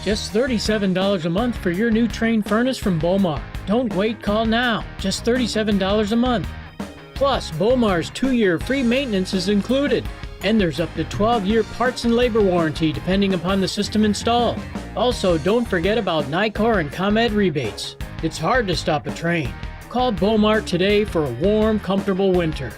Just $37 a month for your new Train furnace from BoMar. Don't wait, call now. Just $37 a month. Plus, BoMar's 2-year free maintenance is included. And there's up to 12-year parts and labor warranty depending upon the system installed. Also, don't forget about NICOR and ComEd rebates. It's hard to stop a Train. Call BoMar today for a warm, comfortable winter.